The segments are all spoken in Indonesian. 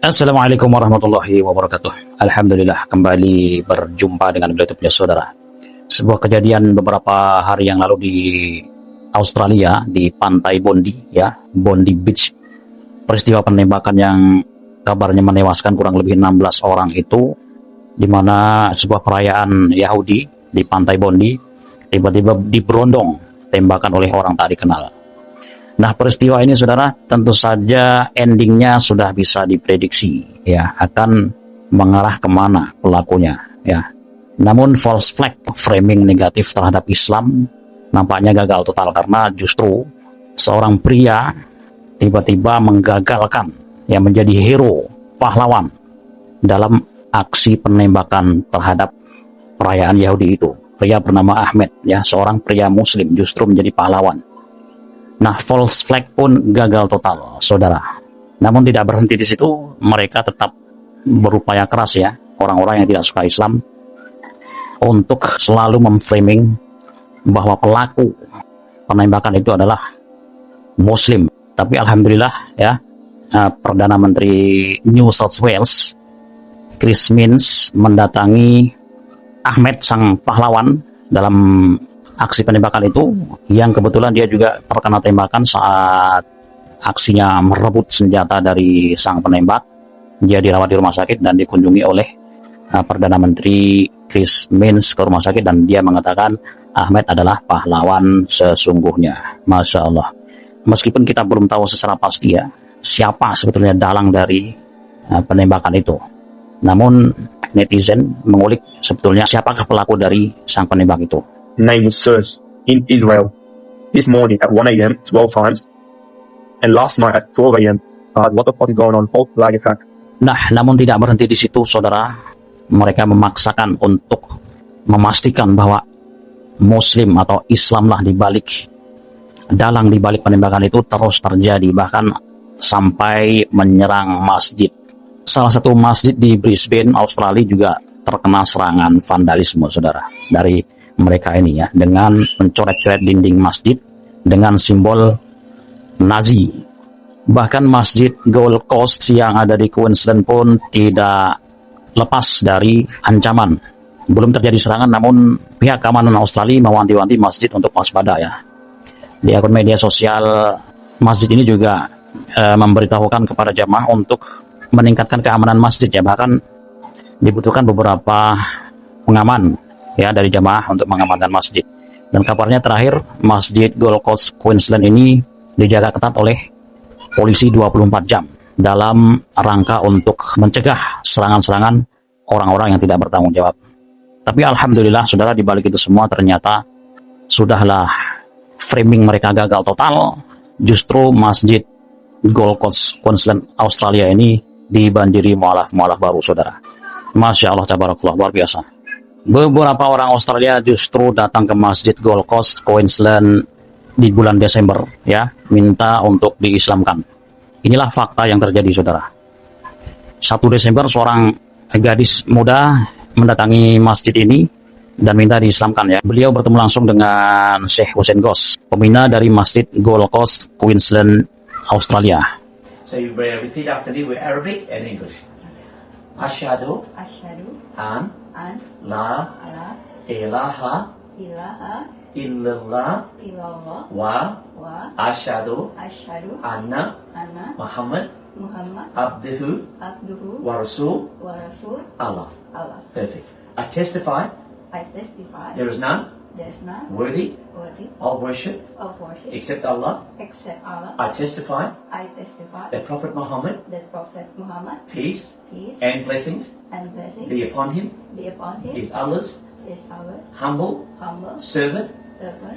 Assalamualaikum warahmatullahi wabarakatuh. Alhamdulillah kembali berjumpa dengan beliau punya saudara. Sebuah kejadian beberapa hari yang lalu di Australia, di pantai Bondi, ya, Bondi Beach. Peristiwa penembakan yang kabarnya menewaskan kurang lebih 16 orang itu, di mana sebuah perayaan Yahudi di pantai Bondi tiba-tiba diberondong tembakan oleh orang tak dikenal. Nah, peristiwa ini saudara tentu saja endingnya sudah bisa diprediksi, ya, akan mengarah kemana pelakunya, ya. Namun false flag, framing negatif terhadap Islam nampaknya gagal total karena justru seorang pria tiba-tiba menggagalkan, ya, menjadi hero, pahlawan dalam aksi penembakan terhadap perayaan Yahudi itu. Pria bernama Ahmed, ya, seorang pria Muslim justru menjadi pahlawan. Nah, false flag pun gagal total, saudara. Namun tidak berhenti di situ, mereka tetap berupaya keras, ya, orang-orang yang tidak suka Islam, untuk selalu memframing bahwa pelaku penembakan itu adalah Muslim. Tapi alhamdulillah, ya, Perdana Menteri New South Wales, Chris Minns, mendatangi Ahmed sang pahlawan dalam aksi penembakan itu, yang kebetulan dia juga terkena tembakan saat aksinya merebut senjata dari sang penembak. Dia dirawat di rumah sakit dan dikunjungi oleh Perdana Menteri Chris Minns ke rumah sakit, dan dia mengatakan Ahmed adalah pahlawan sesungguhnya. Masya Allah. Meskipun kita belum tahu secara pasti, ya, siapa sebetulnya dalang dari penembakan itu, namun netizen mengulik sebetulnya siapakah pelaku dari sang penembak itu. Name was searched in Israel this morning at 1 a.m. 12 times, and last night at 12 a.m. What the fuck is going on? False flag attack. Nah, namun tidak berhenti di situ, saudara. Mereka memaksakan untuk memastikan bahwa Muslim atau Islamlah dalang di balik penembakan itu terus terjadi, bahkan sampai menyerang masjid. Salah satu masjid di Brisbane, Australia juga terkena serangan vandalisme, saudara, dari mereka ini, ya, dengan mencoret-coret dinding masjid dengan simbol Nazi. Bahkan masjid Gold Coast yang ada di Queensland pun tidak lepas dari ancaman. Belum terjadi serangan, namun pihak keamanan Australia mewanti-wanti masjid untuk waspada, ya. Di akun media sosial masjid ini juga memberitahukan kepada jamaah untuk meningkatkan keamanan masjid, ya. Bahkan dibutuhkan beberapa pengaman, ya, dari jamaah untuk mengamankan masjid. Dan kabarnya terakhir, masjid Gold Coast Queensland ini dijaga ketat oleh polisi 24 jam dalam rangka untuk mencegah serangan-serangan orang-orang yang tidak bertanggung jawab. Tapi alhamdulillah, saudara, di balik itu semua ternyata sudahlah framing mereka gagal total. Justru masjid Gold Coast Queensland Australia ini dibanjiri mualaf-mualaf baru, saudara. Masya Allah, tabarakallah, luar biasa. Beberapa orang Australia justru datang ke masjid Gold Coast Queensland di bulan Desember, ya, minta untuk diislamkan. Inilah fakta yang terjadi, saudara. 1 Desember seorang gadis muda mendatangi masjid ini dan minta diislamkan, ya. Beliau bertemu langsung dengan Syekh Hussein Ghosh, pembina dari masjid Gold Coast Queensland Australia. So you repeat after me with Arabic and English. Asyhadu an la ilaha illallah wa asyhadu anna Muhammad abduhu wa rasul Allah. Perfect. I testify there is none worthy of worship except Allah. I testify that Prophet Muhammad, peace and blessings be upon him, is Allah's humble servant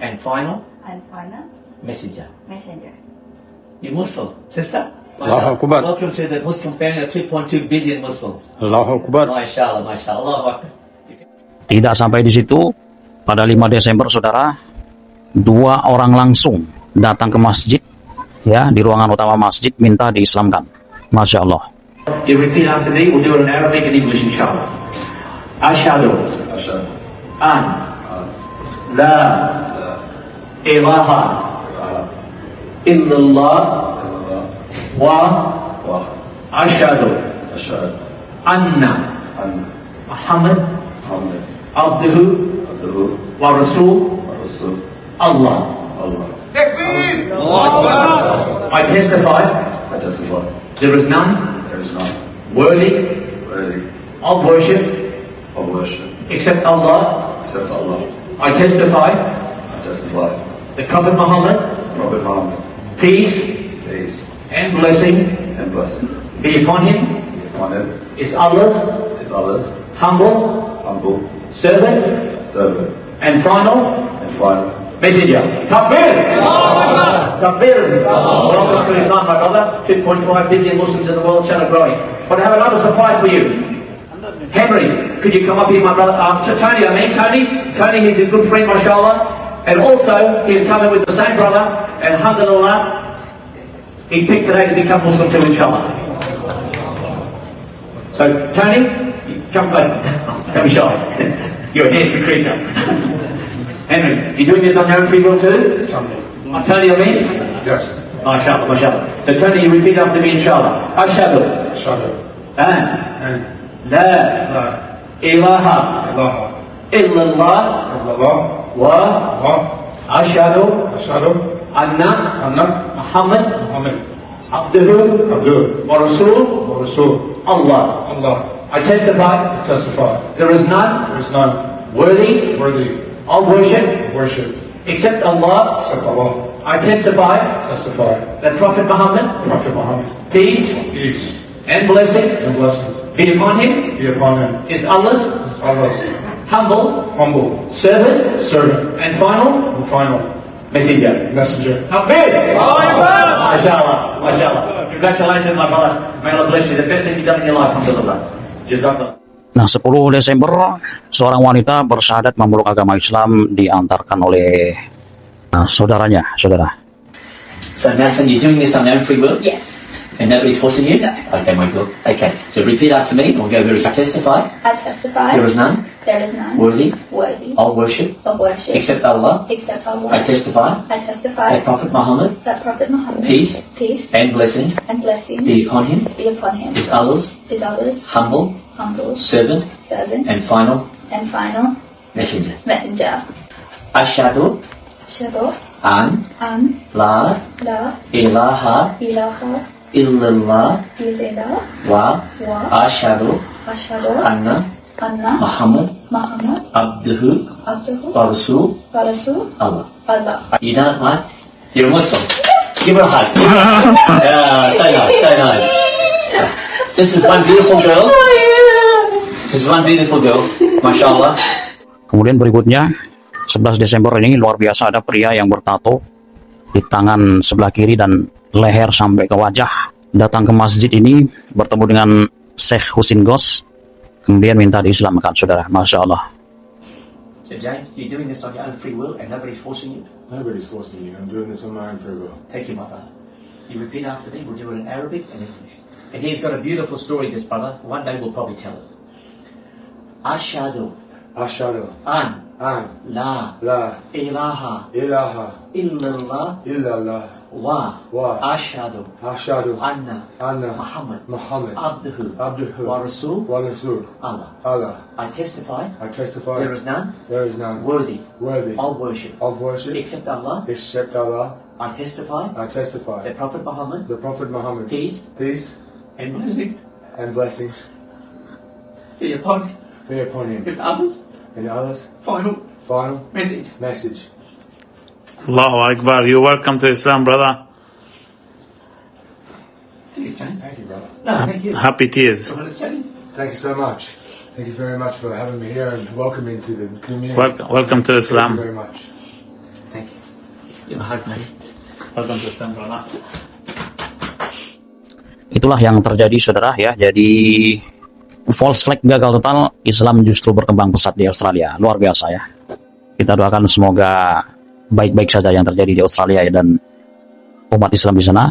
and final messenger. You Muslim, sister? Allahu Akbar. Welcome to the Muslim family of 2.2 billion Muslims. Allahu Akbar. MashaAllah, MashaAllah. Allahu Akbar. Tidak sampai di situ, pada 5 Desember, saudara, 2 orang langsung datang ke masjid, ya, di ruangan utama masjid minta diislamkan. Masya Allah. You repeat after me, we'll do it in Arabic and English inshallah. Ashhadu an la ilaha illallah wa ashhadu أشهد أن أن محمد محمد عبده عبده ورسول ورسول الله. الله. I testify I testify there is none there is none worthy worthy of worship of worship except Allah. except Allah. I testify I testify the Prophet Muhammad, Prophet Muhammad, peace peace and blessings and blessing be upon him, be upon him, is Allah's is Allah's humble humble servant servant and final and final messenger. Takbir! Takbir! Welcome to Islam, my brother. 2.5 billion Muslims in the world, channel growing. But I have another surprise for you. Henry, could you come up here, my brother? Tony, Tony, he's a good friend, mashallah. And also, he's coming with the same brother, and alhamdulillah, he's picked today to become Muslim too, inshallah. So, Tony, come close. Don't be shy. You're a dancing creature. Henry, you doing this on your own free will too? I'm Tony, yes MashaAllah, MashaAllah. So Tony, you repeat after me, inshallah. Ashhadu أشهد an أن la لا ilaha إله illallah إلا الله wa ashhadu وأشهد anna أن Muhammad محمد abduhu عبده wa rasul ورسول Allah. Allah. I testify I testify there is none there is none worthy worthy of worship of worship except Allah. except Allah. I testify I testify that Prophet Muhammad, Prophet Muhammad, peace peace and blessing and blessings be upon him, be upon him, is Allah's is Allah's humble humble servant servant and final and final messenger. messenger. Takbir! MashaAllah, MashaAllah. Congratulations, my brother. May Allah bless you. The best thing you've done in your life, alhamdulillah. Jazakallah. Nah, 10 Desember, seorang wanita bersyahadat memeluk agama Islam diantarkan oleh saudaranya, saudara. So now, son, you're doing this on your own free will? Yes. And nobody's forcing you? No. Okay, my God. Okay. So repeat after me. We'll go very. I testify I testify there is none there is none worthy worthy of worship of worship except Allah. except Allah. I testify I testify that Prophet Muhammad, that Prophet Muhammad, peace and blessings and blessings be upon him, be upon him, is Allah's is Allah's humble humble servant servant and final and final messenger. messenger. Ashhadu Ashhadu an an la la ilaha ilaha illallah illallah wa wa ashhadu ashhadu anna anna Muhammad Muhammad abduhu abduhu wa rasul wa rasul Allah. Allah. You done it, mate? You're a Muslim. Give her a hug. Yeah, so nice, so nice. This is one beautiful girl. This is one beautiful girl. MashaAllah. Kemudian berikutnya, 11 Desember ini luar biasa, ada pria yang bertato di tangan sebelah kiri dan leher sampai ke wajah. Datang ke masjid ini, bertemu dengan Syekh Husin Gos, kemudian minta diislamkan, saudara. Masya Allah. So James, you're doing this on your own free will and nobody's forcing you? Nobody's forcing you. I'm doing this on my own free will. Thank you, my brother. You repeat after me. We'll do it in Arabic and English. And he's got a beautiful story, this brother. One day we'll probably tell it. Ashhadu Ashhadu an an la la ilaha ilaha illallah illallah wa wa ashhadu ashhadu anna anna Muhammad Muhammad abduhu abduhu wa rasul wa rasul Allah. Allah. I testify I testify there is none there is none worthy worthy of worship of worship except Allah. except Allah. I testify I testify that Prophet Muhammad, the Prophet Muhammad, peace peace and blessings and blessings be upon be upon him him, others, and others. final Final message. message. Allahu Akbar. You're welcome to Islam, brother. Thanks, James. Thank you, brother. No, thank you. Happy tears. You want to say? Thank you so much. Thank you very much for having me here and welcoming to the community. Welcome to Thank you Islam. very much. Thank you. Give a hug, mate. Welcome to Islam, brother. Itulah yang terjadi, saudara, ya. Jadi false flag gagal total, Islam justru berkembang pesat di Australia. Luar biasa, ya. Kita doakan semoga baik-baik saja yang terjadi di Australia, ya, dan umat Islam di sana.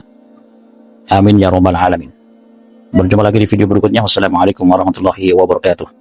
Amin ya rabbal alamin. Berjumpa lagi di video berikutnya. Wassalamualaikum warahmatullahi wabarakatuh.